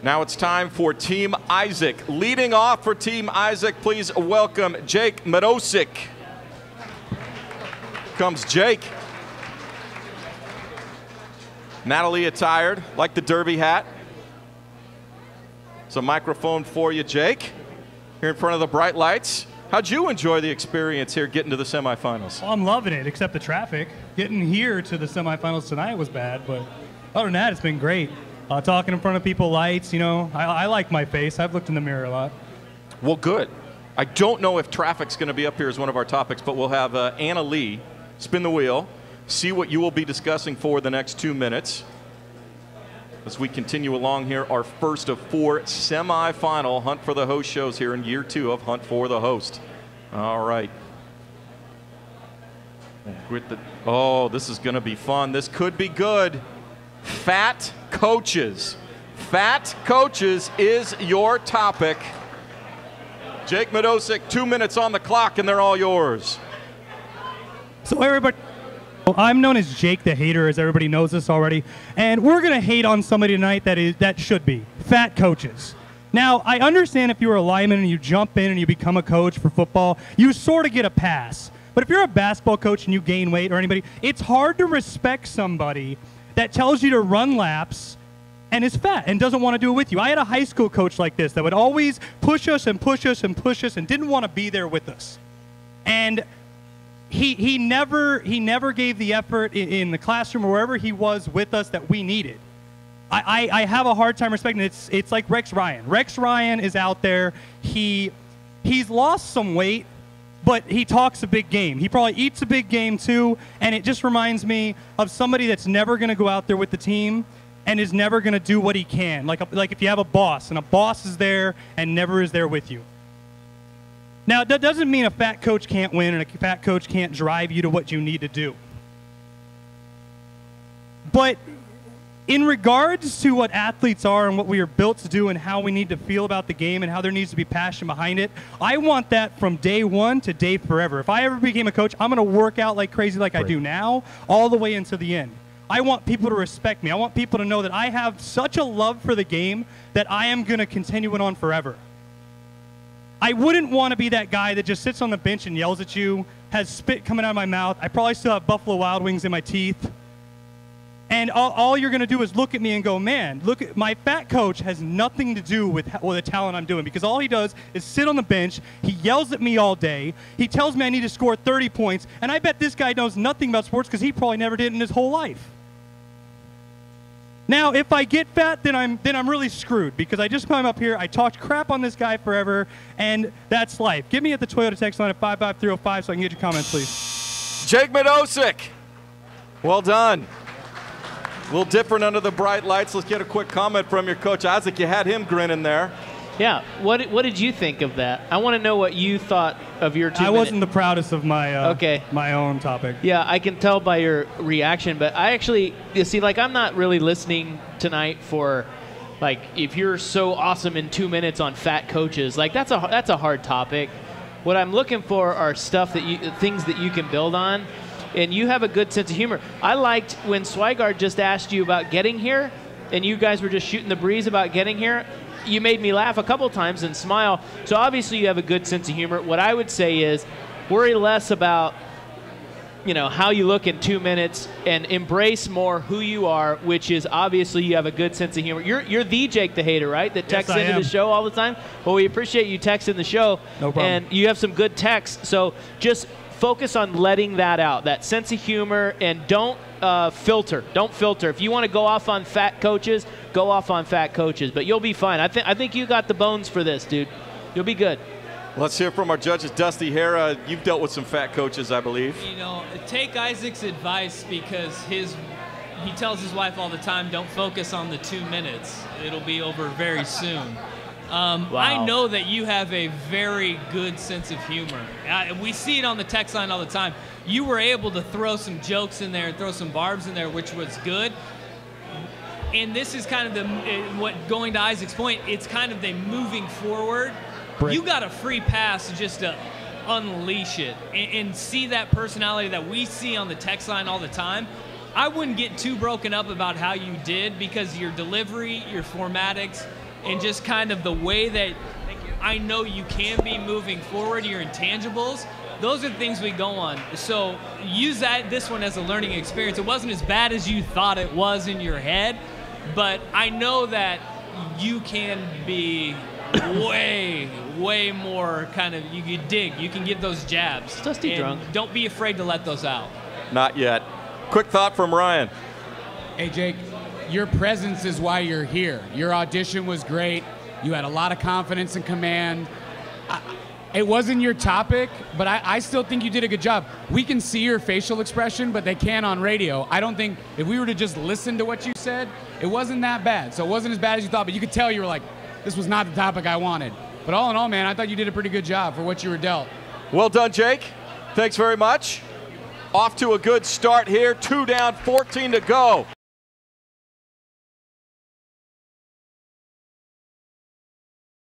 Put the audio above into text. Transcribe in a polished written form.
Now it's time for Team Isaac. Leading off for Team Isaac, please welcome Jake Madosik. Comes Jake. Natalie attired, like the derby hat. It's a microphone for you, Jake. Here in front of the bright lights. How'd you enjoy the experience here getting to the semifinals? Well, I'm loving it, except the traffic. Getting here to the semifinals tonight was bad, but other than that, it's been great. Talking in front of people, lights, you know, I like my face. I've looked in the mirror a lot. Well, good. I don't know if traffic's going to be up here as one of our topics, but we'll have Anna Lee spin the wheel, see what you will be discussing for the next 2 minutes. As we continue along here, our first of 4 semi-final Hunt for the Host shows here in year 2 of Hunt for the Host. All right. Oh, this is going to be fun. This could be good. Fat coaches. Fat coaches is your topic. Jake Madosik, 2 minutes on the clock, and they're all yours. So everybody, I'm known as Jake the Hater, as everybody knows this already, and we're going to hate on somebody tonight that should be fat coaches. Now, I understand if you're a lineman and you jump in and you become a coach for football, you sort of get a pass. But if you're a basketball coach and you gain weight or anybody, it's hard to respect somebody that tells you to run laps and is fat and doesn't want to do it with you. I had a high school coach like this that would always push us and push us and push us and didn't want to be there with us. And he never gave the effort in the classroom or wherever he was with us that we needed. I have a hard time respecting it. It's like Rex Ryan. Rex Ryan is out there. He's lost some weight, but he talks a big game. He probably eats a big game too, and it just reminds me of somebody that's never going to go out there with the team and is never going to do what he can. Like if you have a boss, and a boss is there and never is there with you. Now, that doesn't mean a fat coach can't win and a fat coach can't drive you to what you need to do. But in regards to what athletes are and what we are built to do and how we need to feel about the game and how there needs to be passion behind it, I want that from day one to day forever. If I ever became a coach, I'm going to work out like crazy like I do now, all the way into the end. I want people to respect me. I want people to know that I have such a love for the game that I am going to continue it on forever. I wouldn't want to be that guy that just sits on the bench and yells at you, has spit coming out of my mouth. I probably still have Buffalo Wild Wings in my teeth. And all you're going to do is look at me and go, man, look, at my fat coach has nothing to do with the talent I'm doing, because all he does is sit on the bench. He yells at me all day. He tells me I need to score 30 points. And I bet this guy knows nothing about sports because he probably never did in his whole life. Now, if I get fat, then I'm really screwed, because I just climb up here, I talked crap on this guy forever, and that's life. Give me at the Toyota text line at 55305 so I can get your comments, please. Jake Madosik, well done. A little different under the bright lights. Let's get a quick comment from your coach. Isaac, you had him grinning there. Yeah, what did you think of that? I want to know what you thought of your 2 minutes. I wasn't the proudest of my my own topic. Yeah, I can tell by your reaction, but I actually, you see, like, I'm not really listening tonight for, like, if you're so awesome in 2 minutes on fat coaches, like, that's a hard topic. What I'm looking for are things that you can build on, and you have a good sense of humor. I liked when Swigard just asked you about getting here, and you guys were just shooting the breeze about getting here. You made me laugh a couple times and smile. So obviously you have a good sense of humor. What I would say is worry less about, you know, how you look in 2 minutes and embrace more who you are, which is obviously you have a good sense of humor. You're the Jake the Hater, right? That texts into the show all the time. Well, we appreciate you texting the show. No problem. And you have some good texts. So just focus on letting that out, that sense of humor, and don't filter. Don't filter. If you want to go off on fat coaches, go off on fat coaches. But you'll be fine. I think you got the bones for this, dude. You'll be good. Let's hear from our judges. Dusty Hara, you've dealt with some fat coaches, I believe. You know, take Isaac's advice, because he tells his wife all the time, don't focus on the 2 minutes. It'll be over very soon. Wow. I know that you have a very good sense of humor. We see it on the text line all the time. You were able to throw some jokes in there and throw some barbs in there, which was good. And this is kind of what, going to Isaac's point, it's kind of the moving forward. You got a free pass just to unleash it and see that personality that we see on the text line all the time. I wouldn't get too broken up about how you did, because your delivery, your formatics, and just kind of the way that I know you can be moving forward, your intangibles. Those are the things we go on. So use this one as a learning experience. It wasn't as bad as you thought it was in your head, but I know that you can be way more kind of, you dig, you can give those jabs. Dusty and drunk. Don't be afraid to let those out. Not yet. Quick thought from Ryan. Hey, Jake, your presence is why you're here. Your audition was great. You had a lot of confidence and command. It wasn't your topic, but I still think you did a good job. We can see your facial expression, but they can't on radio. I don't think, if we were to just listen to what you said, it wasn't that bad. So it wasn't as bad as you thought, but you could tell you were like, this was not the topic I wanted. But all in all, man, I thought you did a pretty good job for what you were dealt. Well done, Jake. Thanks very much. Off to a good start here. 2 down, 14 to go.